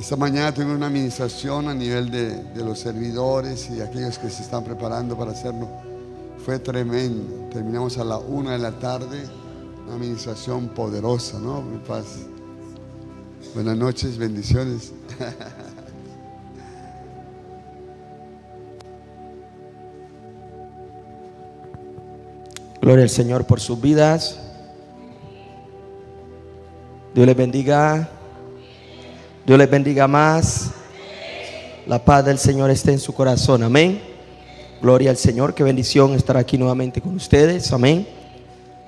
Esta mañana tuvimos una administración a nivel de los servidores y aquellos que se están preparando para hacerlo. Fue tremendo. Terminamos a la 1 de la tarde. Una administración poderosa, ¿no? Mi paz. Buenas noches, bendiciones. Gloria al Señor por sus vidas. Dios les bendiga. Dios les bendiga más. La paz del Señor esté en su corazón. Amén. Gloria al Señor. Qué bendición estar aquí nuevamente con ustedes. Amén.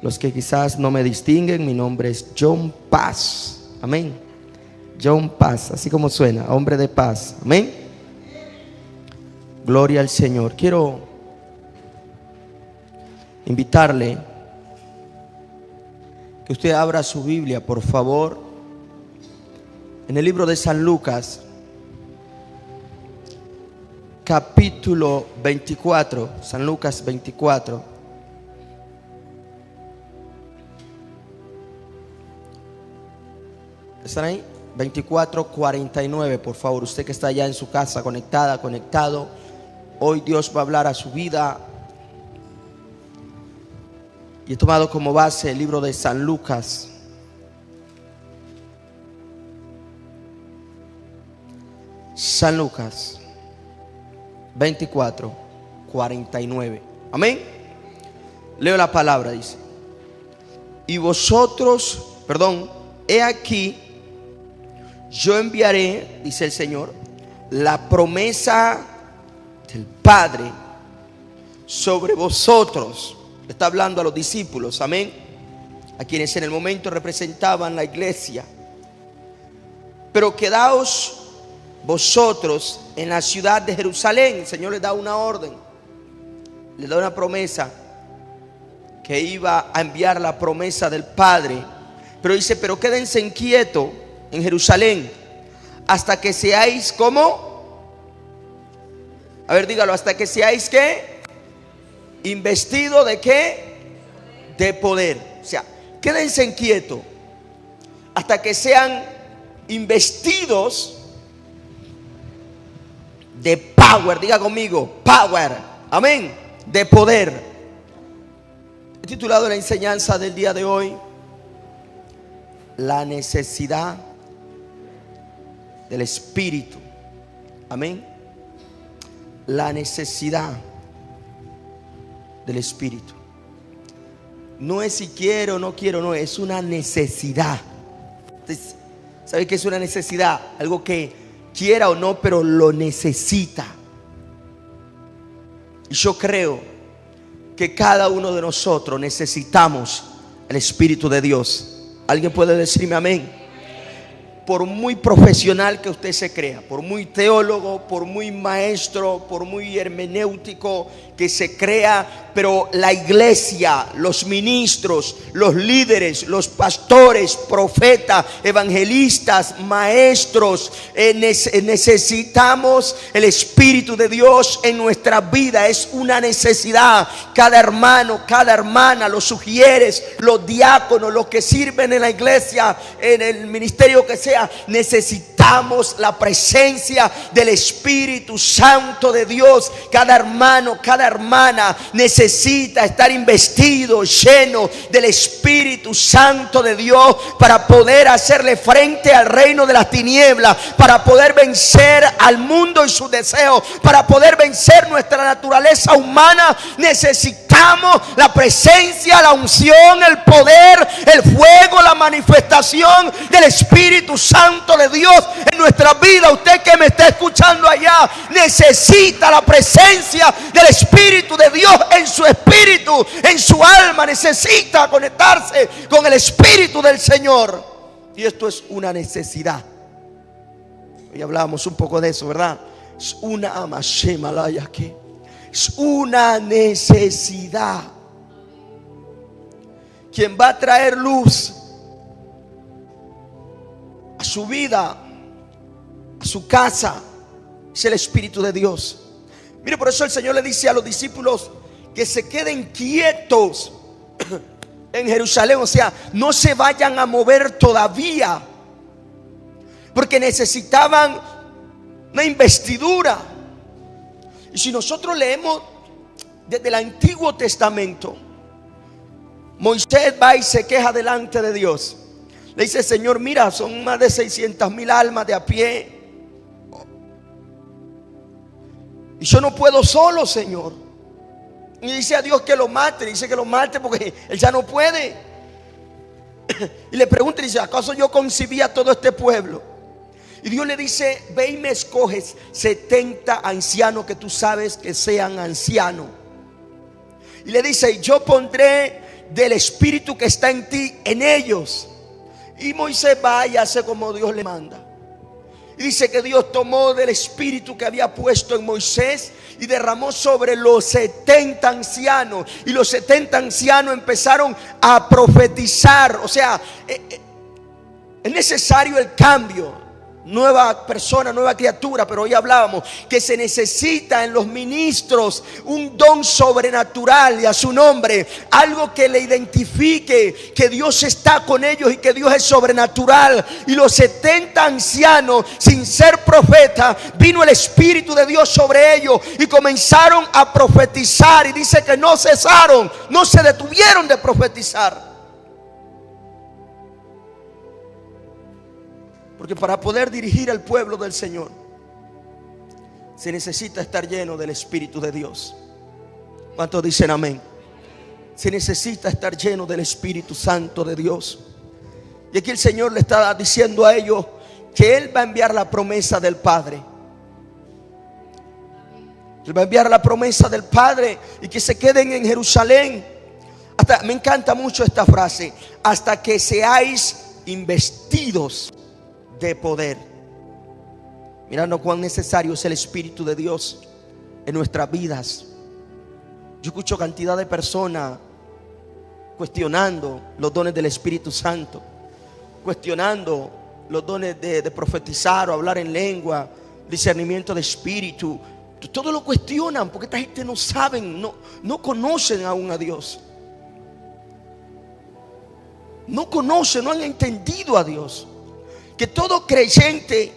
Los que quizás no me distinguen, mi nombre es John Paz. Amén. John Paz, así como suena, hombre de paz. Amén. Gloria al Señor. Quiero invitarle que usted abra su Biblia, por favor, en el libro de San Lucas, capítulo 24. San Lucas 24. ¿Están ahí? 24:49, por favor. Usted que está allá en su casa, conectada, conectado, hoy Dios va a hablar a su vida. Y he tomado como base el libro de San Lucas. San Lucas 24:49. Amén. Leo la palabra, dice: y vosotros, he aquí, yo enviaré, dice el Señor, la promesa del Padre sobre vosotros. Está hablando a los discípulos, amén, a quienes en el momento representaban la iglesia. Pero quedaos vosotros en la ciudad de Jerusalén. El Señor les da una orden, les da una promesa, que iba a enviar la promesa del Padre. Pero dice: pero quédense inquietos en Jerusalén hasta que seáis, ¿cómo? A ver, dígalo: hasta que seáis, ¿qué? Investido de qué? De poder. O sea, quédense inquietos hasta que sean investidos de power. Diga conmigo: power. Amén. De poder. He titulado la enseñanza del día de hoy: la necesidad del Espíritu. Amén. La necesidad del Espíritu. No es si quiero o no quiero, no, es una necesidad. ¿Sabe qué es una necesidad? Algo que quiera o no, pero lo necesita. Y yo creo que cada uno de nosotros necesitamos el Espíritu de Dios. ¿Alguien puede decirme amén? Por muy profesional que usted se crea, por muy teólogo, por muy maestro, por muy hermenéutico que se crea, pero la iglesia, los ministros, los líderes, los pastores, profetas, evangelistas, maestros, necesitamos el Espíritu de Dios en nuestra vida. Es una necesidad. Cada hermano, cada hermana, los sugieres, los diáconos, los que sirven en la iglesia, en el ministerio que sea, necesitamos la presencia del Espíritu Santo de Dios. Cada hermano, cada hermana necesita estar investido, lleno del Espíritu Santo de Dios, para poder hacerle frente al reino de las tinieblas, para poder vencer al mundo y sus deseos, para poder vencer nuestra naturaleza humana. Necesitamos la presencia, la unción, el poder, el fuego, la manifestación del Espíritu Santo de Dios en nuestra vida. Usted que me está escuchando allá, necesita la presencia del Espíritu de Dios en su espíritu, en su alma. Necesita conectarse con el Espíritu del Señor. Y esto es una necesidad. Hoy hablábamos un poco de eso, ¿verdad? Es una amashemalaya que es una necesidad. Quien va a traer luz a su vida, a su casa, es el Espíritu de Dios. Mire, por eso el Señor le dice a los discípulos que se queden quietos en Jerusalén. O sea, no se vayan a mover todavía, porque necesitaban una investidura. Y si nosotros leemos desde el Antiguo Testamento, Moisés va y se queja delante de Dios. Le dice: Señor, mira, son más de 600,000 almas de a pie, y yo no puedo solo, Señor. Y dice a Dios que lo mate. Dice que lo mate porque él ya no puede. Y le pregunta y dice: ¿acaso yo concibí a todo este pueblo? Y Dios le dice: ve y me escoges 70 ancianos que tú sabes que sean ancianos. Y le dice: yo pondré del espíritu que está en ti en ellos. Y Moisés va y hace como Dios le manda. Y dice que Dios tomó del espíritu que había puesto en Moisés y derramó sobre los 70 ancianos. Y los 70 ancianos empezaron a profetizar. O sea, es necesario el cambio. Nueva persona, nueva criatura. Pero hoy hablábamos que se necesita en los ministros un don sobrenatural, y a su nombre, algo que le identifique que Dios está con ellos y que Dios es sobrenatural. Y los 70 ancianos, sin ser profeta, vino el Espíritu de Dios sobre ellos y comenzaron a profetizar. Y dice que no cesaron, no se detuvieron de profetizar. Porque para poder dirigir al pueblo del Señor se necesita estar lleno del Espíritu de Dios. ¿Cuántos dicen amén? Se necesita estar lleno del Espíritu Santo de Dios. Y aquí el Señor le está diciendo a ellos que Él va a enviar la promesa del Padre. Él va a enviar la promesa del Padre y que se queden en Jerusalén. Me encanta mucho esta frase: hasta que seáis investidos de poder. Mirando cuán necesario es el Espíritu de Dios en nuestras vidas. Yo escucho cantidad de personas cuestionando los dones del Espíritu Santo, cuestionando los dones de profetizar o hablar en lengua, discernimiento de espíritu. Todo lo cuestionan porque esta gente no saben, no conocen aún a Dios. No conocen, no han entendido a Dios. Que todo creyente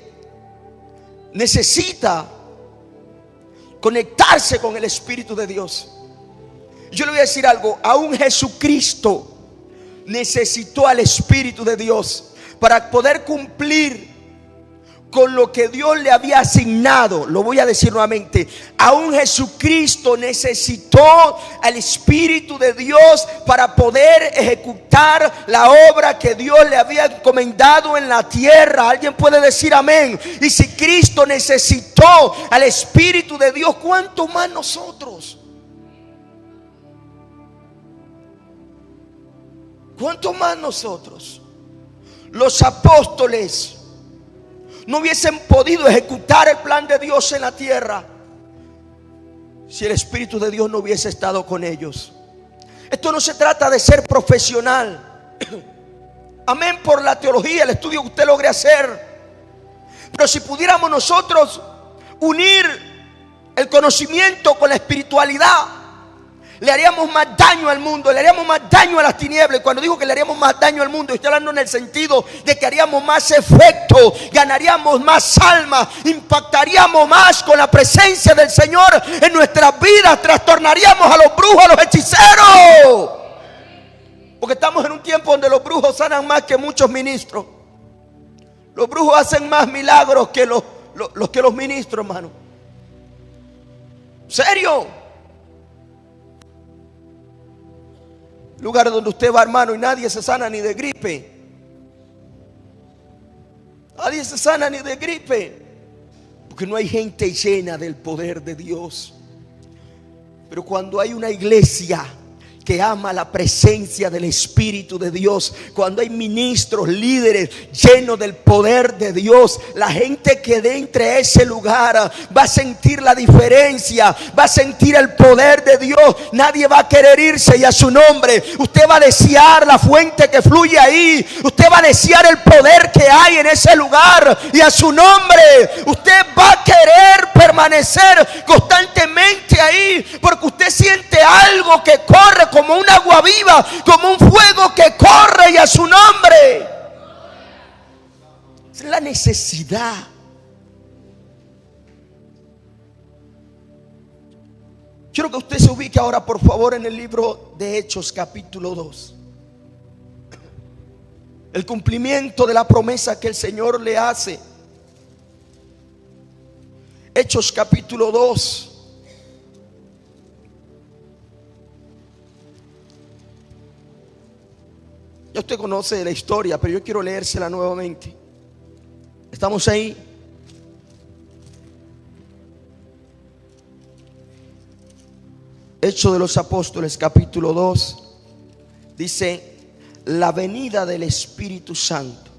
necesita conectarse con el Espíritu de Dios. Yo le voy a decir algo: aún Jesucristo necesitó al Espíritu de Dios para poder cumplir con lo que Dios le había asignado. Lo voy a decir nuevamente: aún Jesucristo necesitó al Espíritu de Dios para poder ejecutar la obra que Dios le había encomendado en la tierra. ¿Alguien puede decir amén? Y si Cristo necesitó al Espíritu de Dios, ¿cuánto más nosotros? ¿Cuánto más nosotros? Los apóstoles no hubiesen podido ejecutar el plan de Dios en la tierra si el Espíritu de Dios no hubiese estado con ellos. Esto no se trata de ser profesional. Amén, por la teología, el estudio que usted logre hacer. Pero si pudiéramos nosotros unir el conocimiento con la espiritualidad, le haríamos más daño al mundo, le haríamos más daño a las tinieblas. Y cuando digo que le haríamos más daño al mundo, estoy hablando en el sentido de que haríamos más efecto, ganaríamos más almas, impactaríamos más con la presencia del Señor en nuestras vidas, trastornaríamos a los brujos, a los hechiceros. Porque estamos en un tiempo donde los brujos sanan más que muchos ministros. Los brujos hacen más milagros que los ministros, hermano. ¿Serio? Lugares donde usted va, hermano, y nadie se sana ni de gripe. Nadie se sana ni de gripe. Porque no hay gente llena del poder de Dios. Pero cuando hay una iglesia que ama la presencia del Espíritu de Dios, cuando hay ministros, líderes llenos del poder de Dios, la gente que de entre ese lugar va a sentir la diferencia, va a sentir el poder de Dios. Nadie va a querer irse, y a su nombre usted va a desear la fuente que fluye ahí. Usted va a desear el poder que hay en ese lugar, y a su nombre usted va a querer permanecer constantemente ahí, porque usted siente algo que corre como un agua viva, como un fuego que corre, y a su nombre. Es la necesidad. Quiero que usted se ubique ahora, por favor, en el libro de Hechos, capítulo 2. El cumplimiento de la promesa que el Señor le hace. Hechos, capítulo 2. Ya usted conoce la historia, pero yo quiero leérsela nuevamente. ¿Estamos ahí? Hechos de los Apóstoles, capítulo 2. Dice: la venida del Espíritu Santo.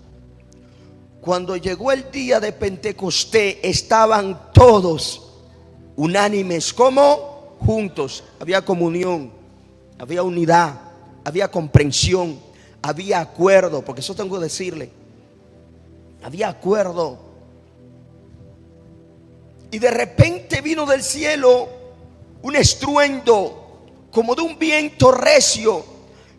Cuando llegó el día de Pentecostés, estaban todos unánimes, como juntos. Había comunión, había unidad, había comprensión, había acuerdo, porque eso tengo que decirle. Había acuerdo. Y de repente vino del cielo un estruendo como de un viento recio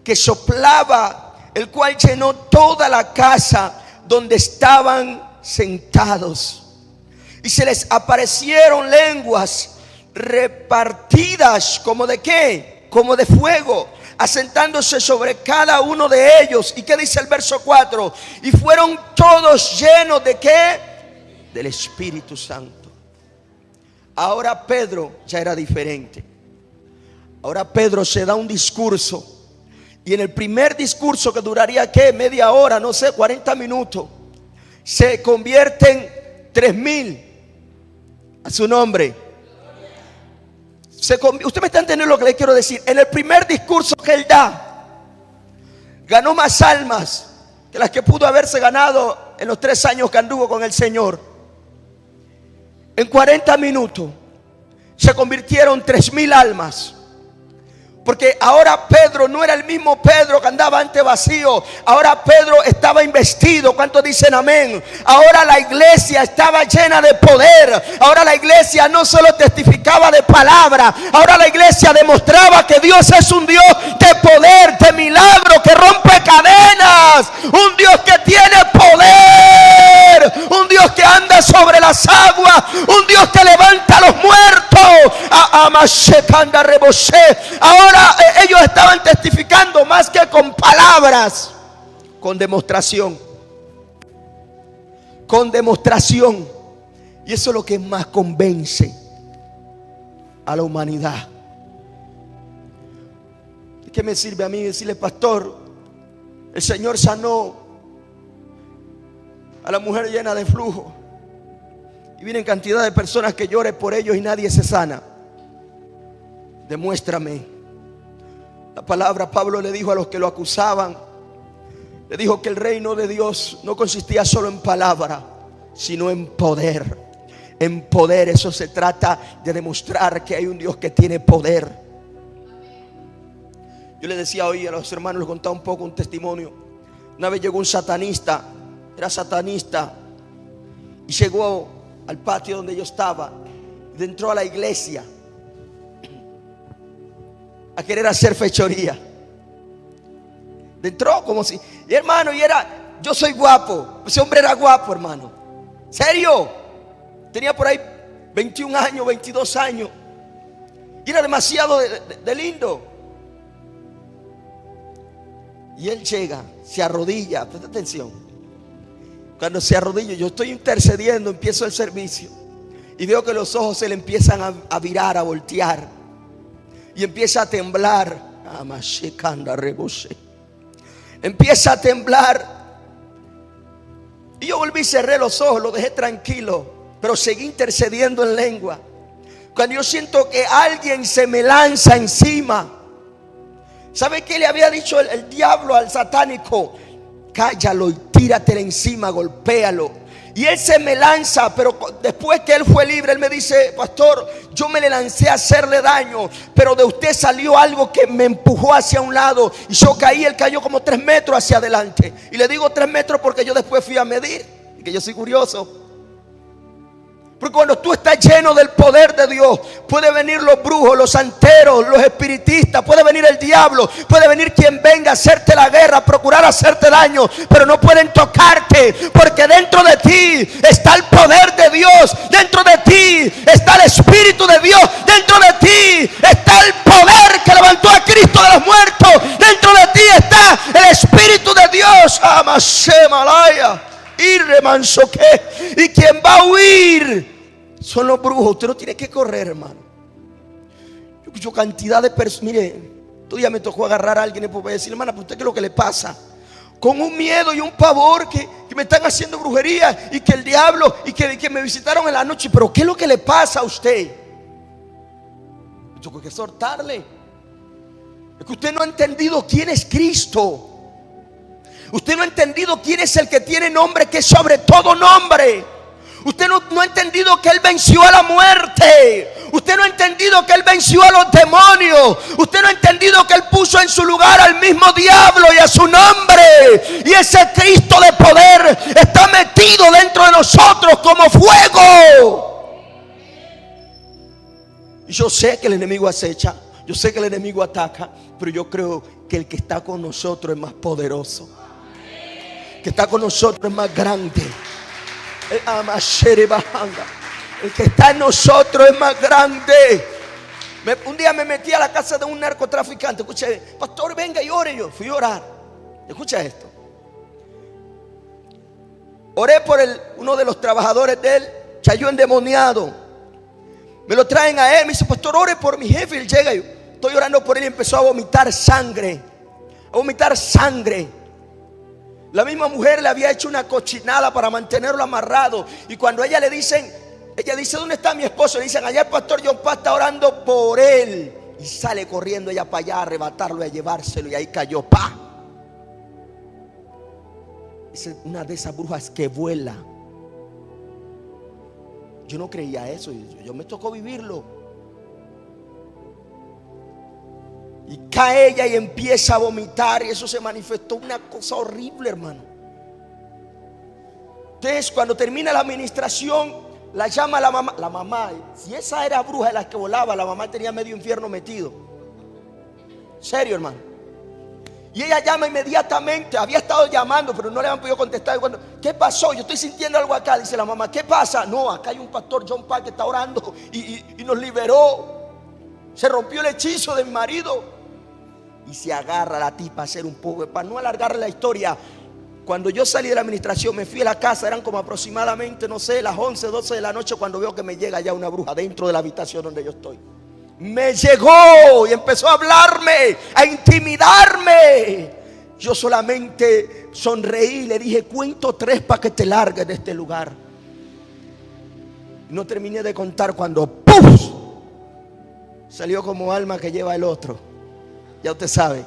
que soplaba, el cual llenó toda la casa donde estaban sentados. Y se les aparecieron lenguas repartidas como de ¿qué? Como de fuego, asentándose sobre cada uno de ellos. ¿Y qué dice el verso 4? Y fueron todos llenos de ¿qué? Del Espíritu Santo. Ahora Pedro ya era diferente. Ahora Pedro se da un discurso. Y en el primer discurso, que duraría ¿qué? Media hora, no sé, 40 minutos, se convierten 3,000 a su nombre. Usted me está entendiendo lo que le quiero decir. En el primer discurso que él da, ganó más almas que las que pudo haberse ganado en los 3 años que anduvo con el Señor. En 40 minutos se convirtieron 3,000 almas. Porque ahora Pedro no era el mismo Pedro que andaba antes vacío. Ahora Pedro estaba investido. ¿Cuántos dicen amén? Ahora la iglesia estaba llena de poder. Ahora la iglesia no solo testificaba de palabra. Ahora la iglesia demostraba que Dios es un Dios de poder, de milagro, que rompe cadenas. Un Dios que tiene poder. Un Dios que anda sobre las aguas. Un Dios que levanta a los muertos. Ahora ellos estaban testificando más que con palabras, con demostración. Con demostración. Y eso es lo que más convence a la humanidad. ¿Qué me sirve a mí decirle, pastor, el Señor sanó a la mujer llena de flujo, y vienen cantidad de personas que lloren por ellos y nadie se sana? Demuéstrame. La palabra, Pablo le dijo a los que lo acusaban, le dijo que el reino de Dios no consistía solo en palabra, sino en poder. En poder, eso se trata de demostrar que hay un Dios que tiene poder. Yo le decía hoy a los hermanos, les contaba un poco un testimonio. Una vez llegó un satanista, era satanista, y llegó al patio donde yo estaba, y entró a la iglesia a querer hacer fechoría. Entró como si, y hermano, yo soy guapo. Ese hombre era guapo, hermano. ¿Serio? Tenía por ahí 21 años, 22 años. Y era demasiado de lindo. Y él llega, se arrodilla. Presta atención. Cuando se arrodilla, yo estoy intercediendo, empiezo el servicio, y veo que los ojos se le empiezan a virar, a voltear, y empieza a temblar. Empieza a temblar. Y yo volví, cerré los ojos, lo dejé tranquilo, pero seguí intercediendo en lengua. Cuando yo siento que alguien se me lanza encima, ¿sabe qué le había dicho el diablo al satánico? Cállalo y tíratele encima, golpéalo. Y él se me lanza, pero después que él fue libre, él me dice, pastor, yo me le lancé a hacerle daño, pero de usted salió algo que me empujó hacia un lado, y yo caí. Él cayó como 3 metros hacia adelante. Y le digo 3 metros porque yo después fui a medir, que yo soy curioso. Porque cuando tú estás lleno del poder de Dios, puede venir los brujos, los santeros, los espiritistas, puede venir el diablo, puede venir quien venga a hacerte la guerra, a procurar hacerte daño, pero no pueden tocarte, porque dentro de ti está el poder de Dios, dentro de ti está el Espíritu de Dios, dentro de ti está el poder que levantó a Cristo de los muertos, dentro de ti está el Espíritu de Dios. Amasemalaya. Y quien va a huir son los brujos. Usted no tiene que correr, hermano. Yo escucho cantidad de personas. Mire, todavía me tocó agarrar a alguien y pues decir, hermana, ¿pero usted qué es lo que le pasa? Con un miedo y un pavor que me están haciendo brujería y que el diablo y que me visitaron en la noche. Pero ¿qué es lo que le pasa a usted? Yo tengo que exhortarle. Es que usted no ha entendido quién es Cristo. Usted no ha entendido quién es el que tiene nombre que es sobre todo nombre. Usted no ha entendido que Él venció a la muerte. Usted no ha entendido que Él venció a los demonios. Usted no ha entendido que Él puso en su lugar al mismo diablo y a su nombre. Y ese Cristo de poder está metido dentro de nosotros como fuego. Y yo sé que el enemigo acecha, yo sé que el enemigo ataca, pero yo creo que el que está con nosotros es más poderoso. Que está con nosotros es más grande. El que está en nosotros es más grande. Un día me metí a la casa de un narcotraficante. Escuché, pastor, venga y ore. Yo fui a orar. Escucha esto. Oré por uno de los trabajadores de él, cayó endemoniado. Me lo traen a él. Me dice, pastor, ore por mi jefe. Y él llega. Yo estoy orando por él y empezó a vomitar sangre. A vomitar sangre. La misma mujer le había hecho una cochinada para mantenerlo amarrado. Y cuando ella le dicen, ella dice, ¿dónde está mi esposo? Le dicen, allá el pastor John Paz está orando por él. Y sale corriendo ella para allá a arrebatarlo y a llevárselo. Y ahí cayó, ¡pa! Es una de esas brujas que vuela. Yo no creía eso. Yo me tocó vivirlo. Y cae ella y empieza a vomitar. Y eso se manifestó una cosa horrible, hermano. Entonces cuando termina la administración, la llama la mamá. La mamá, si esa era bruja de las que volaba, la mamá tenía medio infierno metido. Serio, hermano. Y ella llama inmediatamente. Había estado llamando, pero no le habían podido contestar. Cuando, ¿qué pasó? Yo estoy sintiendo algo acá. Dice la mamá, ¿qué pasa? No, acá hay un pastor John Park que está orando y nos liberó. Se rompió el hechizo de mi marido. Y se agarra la tipa a hacer un poco. Para no alargarle la historia, cuando yo salí de la administración, me fui a la casa. Eran como aproximadamente, no sé, las 11, 12 de la noche, cuando veo que me llega ya una bruja dentro de la habitación donde yo estoy. Me llegó y empezó a hablarme, a intimidarme. Yo solamente sonreí y le dije, cuento 3 para que te largues de este lugar. No terminé de contar cuando ¡puf! Salió como alma que lleva el otro. Ya usted sabe.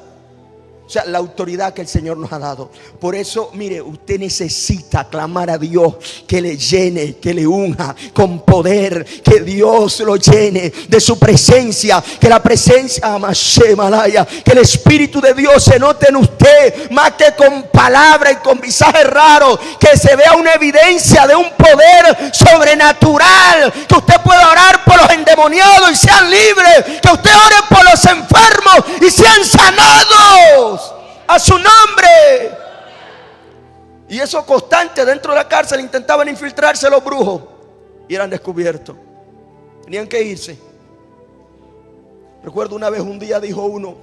O sea, la autoridad que el Señor nos ha dado. Por eso, mire, usted necesita clamar a Dios que le llene, que le unja con poder, que Dios lo llene de su presencia, que la presencia, que el Espíritu de Dios se note en usted, más que con palabras y con visajes raros, que se vea una evidencia de un poder sobrenatural, que usted pueda orar por los endemoniados y sean libres, que usted ore por los enfermos y sean sanados. A su nombre. Y eso constante. Dentro de la cárcel intentaban infiltrarse los brujos y eran descubiertos. Tenían que irse. Recuerdo una vez, un día dijo uno,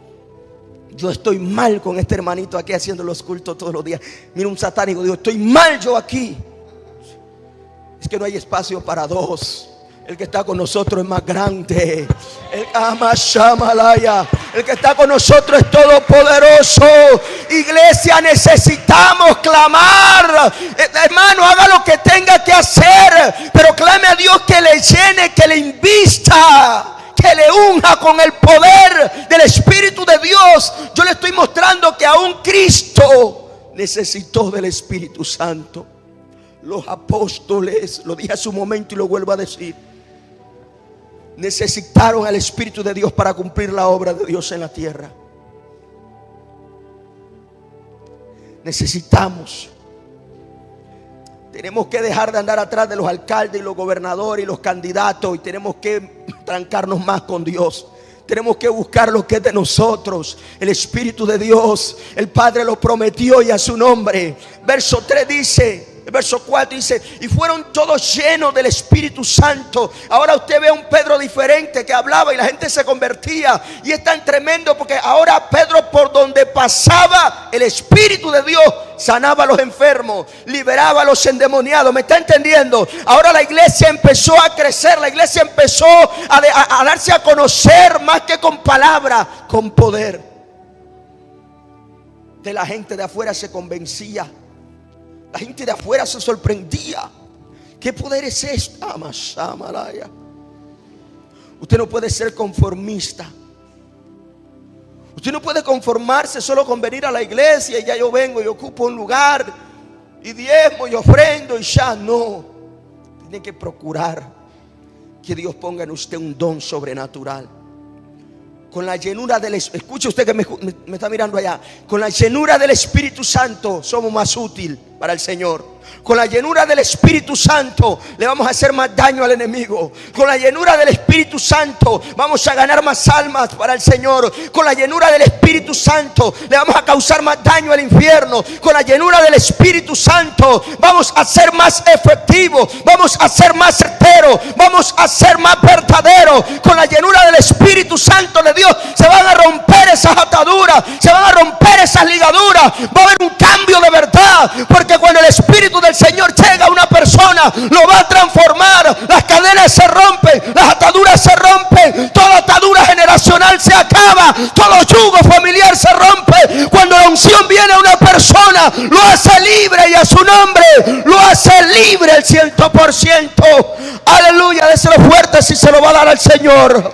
yo estoy mal con este hermanito aquí haciendo los cultos todos los días. Mira, un satánico dijo, estoy mal yo aquí. Es que no hay espacio para dos. El que está con nosotros es más grande. El que está con nosotros es todopoderoso. Iglesia, necesitamos clamar. Hermano, haga lo que tenga que hacer, pero clame a Dios que le llene, que le invista, que le unja con el poder del Espíritu de Dios. Yo le estoy mostrando que aún Cristo necesitó del Espíritu Santo. Los apóstoles, lo dije hace un momento y lo vuelvo a decir, necesitaron al Espíritu de Dios para cumplir la obra de Dios en la tierra. Tenemos que dejar de andar atrás de los alcaldes y los gobernadores y los candidatos, y tenemos que trancarnos más con Dios. Tenemos que buscar lo que es de nosotros, el Espíritu de Dios. El Padre lo prometió y a su nombre. Verso 3 dice, el verso 4 dice: y fueron todos llenos del Espíritu Santo. Ahora usted ve a un Pedro diferente, que hablaba y la gente se convertía. Y es tan tremendo porque ahora Pedro, por donde pasaba, el Espíritu de Dios sanaba a los enfermos, liberaba a los endemoniados. ¿Me está entendiendo? Ahora la iglesia empezó a crecer, la iglesia empezó a darse a conocer, más que con palabra, con poder. De la gente de afuera se convencía, la gente de afuera se sorprendía. ¿Qué poder es este? Usted no puede ser conformista. Usted no puede conformarse solo con venir a la iglesia y ya yo vengo y ocupo un lugar y diezmo y ofrendo y ya. No, tiene que procurar que Dios ponga en usted un don sobrenatural. Con la llenura del Espíritu, escuche usted que me está mirando allá. Con la llenura del Espíritu Santo somos más útil para el Señor. Con la llenura del Espíritu Santo le vamos a hacer más daño al enemigo. Con la llenura del Espíritu Santo vamos a ganar más almas para el Señor. Con la llenura del Espíritu Santo le vamos a causar más daño al infierno. Con la llenura del Espíritu Santo vamos a ser más efectivos, vamos a ser más certeros, vamos a ser más verdaderos. Con la llenura del Espíritu Santo de Dios se van a romper esas ataduras, se van a romper esas ligaduras. Va a haber un cambio de verdad, porque cuando el Espíritu del Señor llega a una persona, lo va a transformar. Las cadenas se rompen, las ataduras se rompen, toda atadura generacional se acaba, todo yugo familiar se rompe. Cuando la unción viene a una persona, lo hace libre, y a su nombre lo hace libre el 100%. Aleluya, déselo fuerte si se lo va a dar al Señor.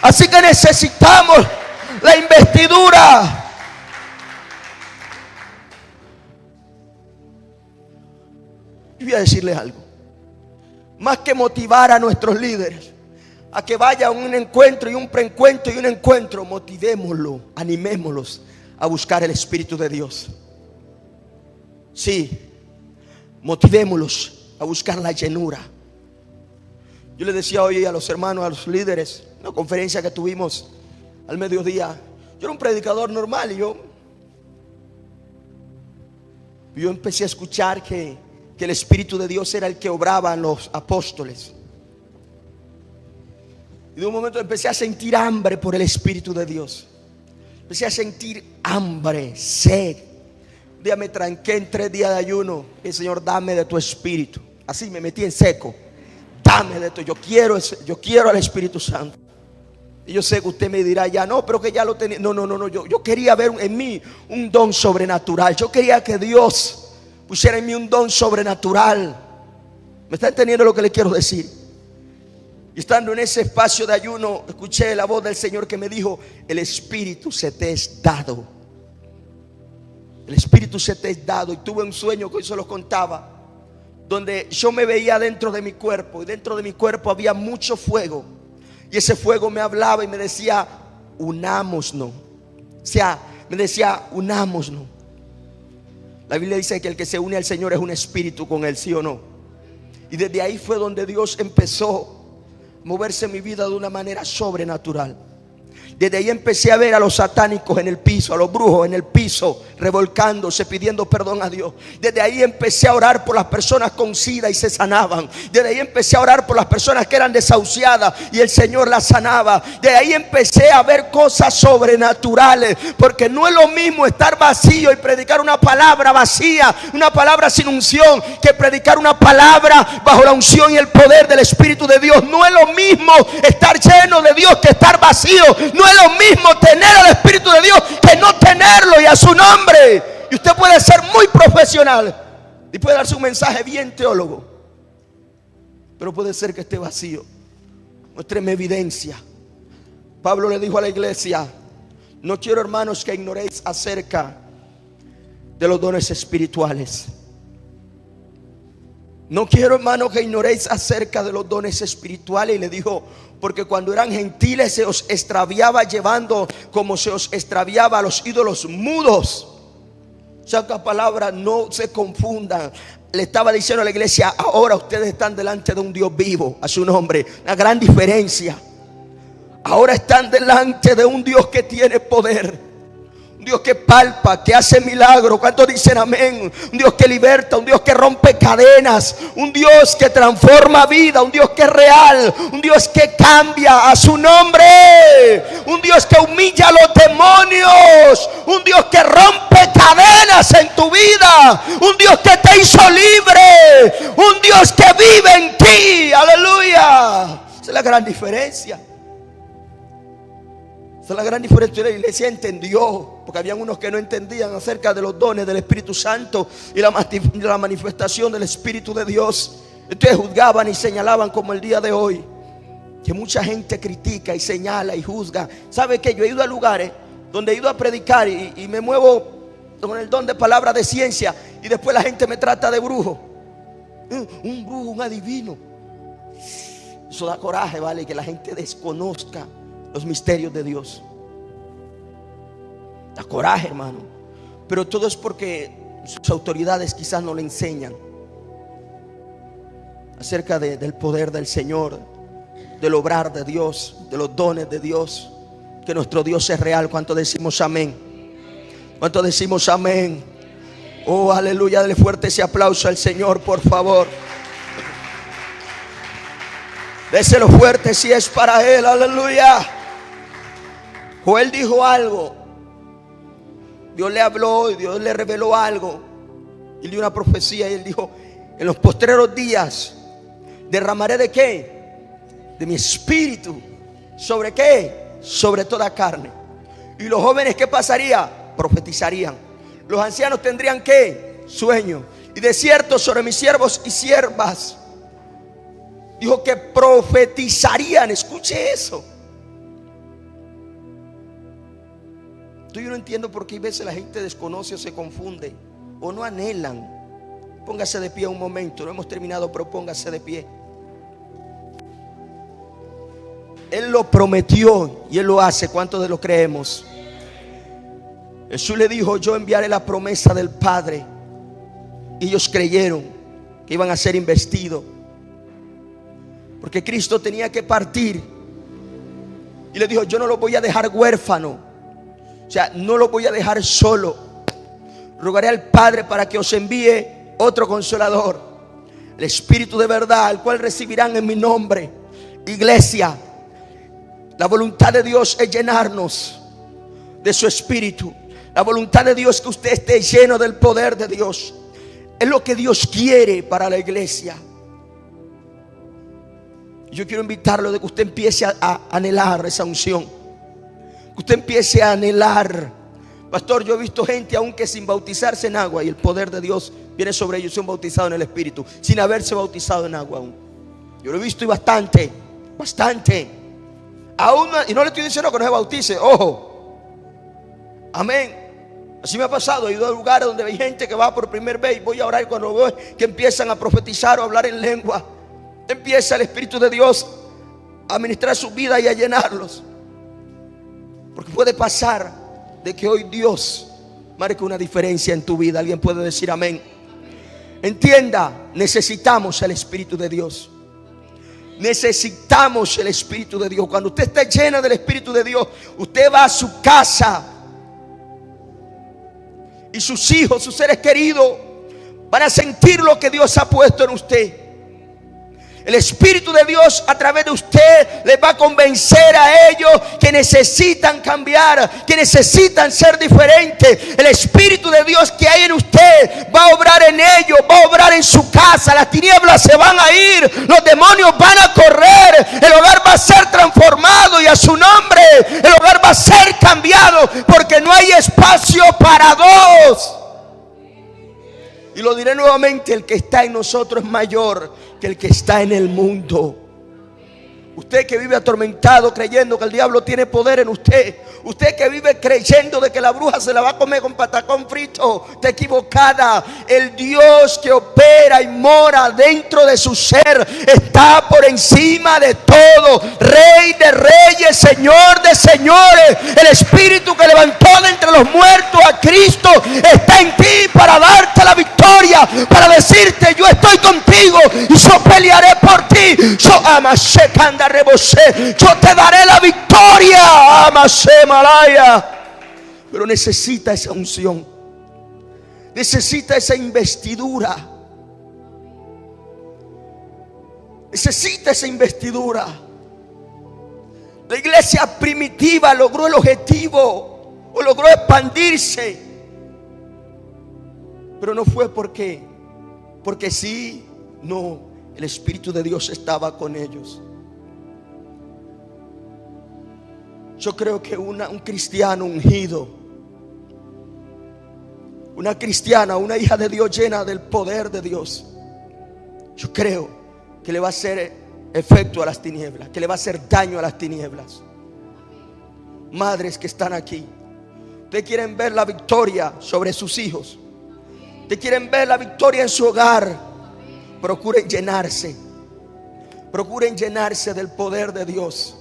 Así que necesitamos la investidura. Yo voy a decirles algo. Más que motivar a nuestros líderes a que vayan a un encuentro y un preencuentro y un encuentro, motivémoslo, animémoslos a buscar el Espíritu de Dios. Sí, motivémoslos a buscar la llenura. Yo les decía hoy a los hermanos, a los líderes, en una conferencia que tuvimos al mediodía. Yo era un predicador normal y yo empecé a escuchar que el Espíritu de Dios era el que obraba en los apóstoles. Y de un momento empecé a sentir hambre por el Espíritu de Dios. Empecé a sentir hambre, sed. Un día me tranqué en 3 días de ayuno. Y el Señor, dame de tu Espíritu. Así me metí en seco. Dame de tu. Yo quiero al Espíritu Santo. Y yo sé que usted me dirá ya, no, pero que ya lo tenía. No. Yo quería ver en mí un don sobrenatural. Yo quería que Dios pusiera en mí un don sobrenatural. ¿Me está entendiendo lo que le quiero decir? Y estando en ese espacio de ayuno, escuché la voz del Señor que me dijo: el Espíritu se te es dado. El Espíritu se te es dado. Y tuve un sueño que hoy se los contaba, donde yo me veía dentro de mi cuerpo, y dentro de mi cuerpo había mucho fuego. Y ese fuego me hablaba y me decía: unámonos. O sea, me decía: unámonos. La Biblia dice que el que se une al Señor es un espíritu con él, ¿sí o no? Y desde ahí fue donde Dios empezó a moverse en mi vida de una manera sobrenatural. Desde ahí empecé a ver a los satánicos en el piso, a los brujos en el piso, revolcándose, pidiendo perdón a Dios. Desde ahí empecé a orar por las personas con SIDA y se sanaban. Desde ahí empecé a orar por las personas que eran desahuciadas y el Señor las sanaba. Desde ahí empecé a ver cosas sobrenaturales, porque no es lo mismo estar vacío y predicar una palabra vacía, una palabra sin unción, que predicar una palabra bajo la unción y el poder del Espíritu de Dios. No es lo mismo estar lleno de Dios que estar vacío. No es lo mismo tener al Espíritu de Dios que no tenerlo, y a su nombre. Y usted puede ser muy profesional y puede darse un mensaje bien teólogo, pero puede ser que esté vacío. Muéstreme evidencia. Pablo le dijo a la iglesia: no quiero, hermanos, que ignoréis acerca de los dones espirituales. No quiero, hermanos, que ignoréis acerca de los dones espirituales. Y le dijo: porque cuando eran gentiles se os extraviaba llevando como se os extraviaba a los ídolos mudos. Saca palabra, no se confundan. le estaba diciendo a la iglesia: ahora ustedes están delante de un Dios vivo, a su nombre. Una gran diferencia. Ahora están delante de un Dios que tiene poder, un Dios que palpa, que hace milagros. ¿Cuántos dicen amén? Un Dios que liberta, un Dios que rompe cadenas, un Dios que transforma vida, un Dios que es real, un Dios que cambia, a su nombre. Un Dios que humilla a los demonios, un Dios que rompe cadenas en tu vida, un Dios que te hizo libre, un Dios que vive en ti. Aleluya. Esa es la gran diferencia. Esa es la gran diferencia. La iglesia entendió, porque habían unos que no entendían acerca de los dones del Espíritu Santo y la manifestación del Espíritu de Dios. Entonces juzgaban y señalaban, como el día de hoy, que mucha gente critica y señala y juzga. ¿Sabe qué? Yo he ido a lugares donde he ido a predicar y me muevo con el don de palabra de ciencia, y después la gente me trata de brujo. Un brujo, un adivino. Eso da coraje, ¿vale? Que la gente desconozca los misterios de Dios. Da coraje, hermano. Pero todo es porque sus autoridades quizás no le enseñan acerca del poder del Señor, del obrar de Dios, de los dones de Dios, que nuestro Dios es real. ¿Cuánto decimos amén? ¿Cuánto decimos amén? Oh, aleluya. Dale fuerte ese aplauso al Señor, por favor. Déselo fuerte si es para Él. Aleluya. Joel dijo algo. Dios le habló y Dios le reveló algo. Y dio una profecía y él dijo: en los postreros días derramaré ¿de qué? De mi espíritu. ¿Sobre qué? Sobre toda carne. Y los jóvenes, ¿qué pasaría? Profetizarían. Los ancianos tendrían ¿qué? Sueño. Y de cierto sobre mis siervos y siervas, dijo que profetizarían. Escuche eso. Yo no entiendo por qué a veces la gente desconoce o se confunde o no anhelan. Póngase de pie un momento. No hemos terminado, pero póngase de pie. Él lo prometió y Él lo hace. ¿Cuántos de lo creemos? Jesús le dijo: yo enviaré la promesa del Padre. Y ellos creyeron que iban a ser investidos, porque Cristo tenía que partir. Y le dijo: yo no lo voy a dejar huérfano. O sea, no lo voy a dejar solo. Rogaré al Padre para que os envíe otro consolador, el Espíritu de verdad, el cual recibirán en mi nombre. Iglesia, la voluntad de Dios es llenarnos de su Espíritu. La voluntad de Dios es que usted esté lleno del poder de Dios. Es lo que Dios quiere para la iglesia. Yo quiero invitarlo de que usted empiece a anhelar esa unción. Que usted empiece a anhelar. Pastor, yo he visto gente aunque sin bautizarse en agua, y el poder de Dios viene sobre ellos, son bautizados en el Espíritu, sin haberse bautizado en agua aún. Yo lo he visto y bastante. Aún, y no le estoy diciendo que no se bautice, ojo. Amén. Así me ha pasado. He ido a lugares donde hay gente que va por primera vez y voy a orar, y cuando veo que empiezan a profetizar o a hablar en lengua, empieza el Espíritu de Dios a ministrar su vida y a llenarlos. Porque puede pasar de que hoy Dios marque una diferencia en tu vida. Alguien puede decir amén. Entienda, necesitamos el Espíritu de Dios. Necesitamos el Espíritu de Dios. Cuando usted está llena del Espíritu de Dios, usted va a su casa y sus hijos, sus seres queridos van a sentir lo que Dios ha puesto en usted. El Espíritu de Dios a través de usted les va a convencer a ellos que necesitan cambiar, que necesitan ser diferentes. El Espíritu de Dios que hay en usted va a obrar en ellos, va a obrar en su casa. Las tinieblas se van a ir, los demonios van a correr, el hogar va a ser transformado, y a su nombre el hogar va a ser cambiado, porque no hay espacio para dos. Y lo diré nuevamente: el que está en nosotros es mayor que el que está en el mundo. Usted que vive atormentado creyendo que el diablo tiene poder en usted. Usted que vive creyendo de que la bruja se la va a comer con patacón frito. Está equivocada. El Dios que opera y mora dentro de su ser está por encima de todo. Rey de reyes, Señor de señores. El Espíritu que levantó de entre los muertos a Cristo está en ti para darte la victoria, para decirte: yo estoy contigo y yo pelearé por ti. Yo te daré la victoria. Pero necesita esa unción, necesita esa investidura, necesita esa investidura. La iglesia primitiva logró el objetivo, o logró expandirse, pero no fue porque sí, no. El Espíritu de Dios estaba con ellos. Yo creo que un cristiano ungido, una cristiana, una hija de Dios llena del poder de Dios, yo creo que le va a hacer efecto a las tinieblas, que le va a hacer daño a las tinieblas. Madres que están aquí, ustedes quieren ver la victoria sobre sus hijos, ustedes quieren ver la victoria en su hogar. Procuren llenarse del poder de Dios.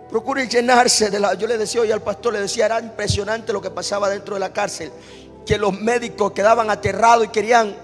Procuren llenarse de la... Yo le decía hoy al pastor, le decía, era impresionante lo que pasaba dentro de la cárcel, que los médicos quedaban aterrados y querían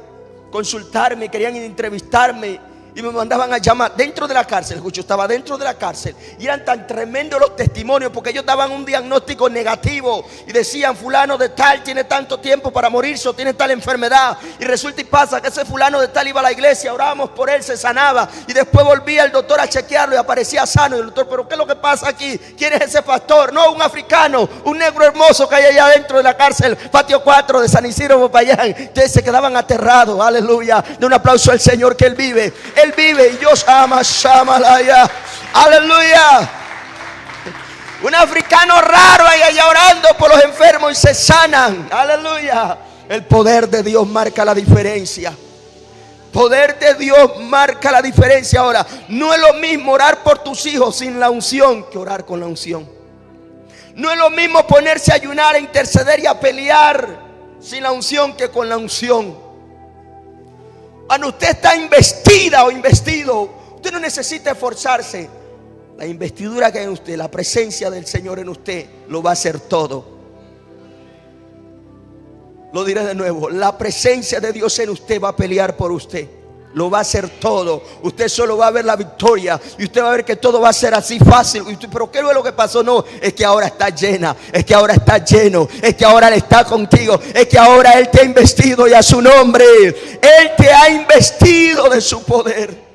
consultarme, querían entrevistarme, y me mandaban a llamar dentro de la cárcel. Escucho, estaba dentro de la cárcel y eran tan tremendos los testimonios, porque ellos daban un diagnóstico negativo y decían: fulano de tal tiene tanto tiempo para morirse, o tiene tal enfermedad, y resulta y pasa que ese fulano de tal iba a la iglesia, orábamos por él, se sanaba, y después volvía el doctor a chequearlo y aparecía sano. Y el doctor: pero ¿qué es lo que pasa aquí? ¿Quién es ese pastor? No, un africano, un negro hermoso que hay allá dentro de la cárcel, patio 4 de San Isidro, Popayán. Entonces se quedaban aterrados. Aleluya, de un aplauso al Señor, que Él vive. Él vive y Dios ama, Shamalaya. Aleluya. Un africano raro ahí allá orando por los enfermos y se sanan. Aleluya. El poder de Dios marca la diferencia. Poder de Dios marca la diferencia. Ahora, no es lo mismo orar por tus hijos sin la unción que orar con la unción. No es lo mismo ponerse a ayunar, a interceder y a pelear sin la unción que con la unción. Cuando usted está investida o investido, usted no necesita esforzarse. La investidura que hay en usted, la presencia del Señor en usted, lo va a hacer todo. Lo diré de nuevo: la presencia de Dios en usted va a pelear por usted. Lo va a hacer todo. Usted solo va a ver la victoria y usted va a ver que todo va a ser así fácil. Pero ¿qué es lo que pasó? No, es que ahora está llena, es que ahora está lleno, es que ahora Él está contigo, es que ahora Él te ha investido, y a su nombre Él te ha investido de su poder.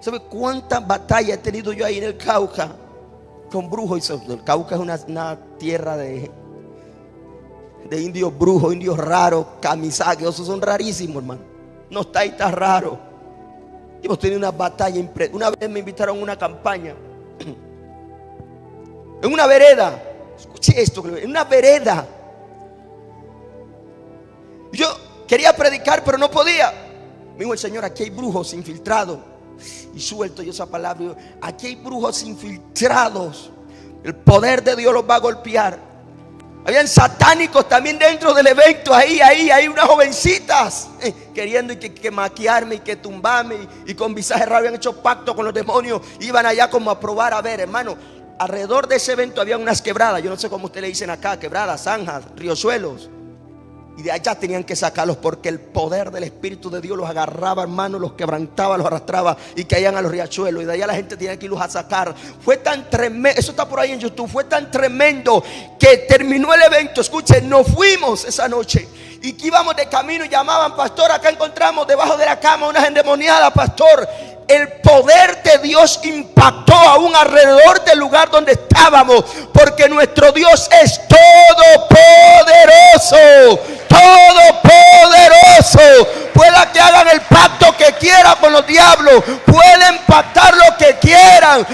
¿Sabe cuántas batallas he tenido yo ahí en el Cauca con brujos? El Cauca es una tierra de indios brujos, indios raros, camisajes. Esos son rarísimos, hermano. No está ahí, está raro. Hemos tenido una batalla impresionante. Una vez me invitaron a una campaña en una vereda. Escuché esto, en una vereda. Yo quería predicar, pero no podía. Me dijo el Señor: aquí hay brujos infiltrados. Y suelto yo esa palabra: aquí hay brujos infiltrados. El poder de Dios los va a golpear. Habían satánicos también dentro del evento. Ahí unas jovencitas queriendo que maquiarme y que tumbarme, y con visaje raro habían hecho pacto con los demonios. Iban allá como a probar. A ver, hermano, alrededor de ese evento había unas quebradas. Yo no sé cómo ustedes le dicen acá: quebradas, zanjas, riachuelos. Y de allá tenían que sacarlos, porque el poder del Espíritu de Dios los agarraba, hermano, los quebrantaba, los arrastraba y caían a los riachuelos. Y de allá la gente tenía que irlos a sacar. Fue tan tremendo, eso está por ahí en YouTube. Fue tan tremendo que terminó el evento. Escuchen, nos fuimos esa noche y que íbamos de camino y llamaban: pastor, acá encontramos debajo de la cama unas endemoniadas, pastor. El poder de Dios impactó aún alrededor del lugar donde estábamos, porque nuestro Dios es todopoderoso. Todopoderoso. Pueda que hagan el pacto que quieran con los diablos, pueden pactar lo que quieran,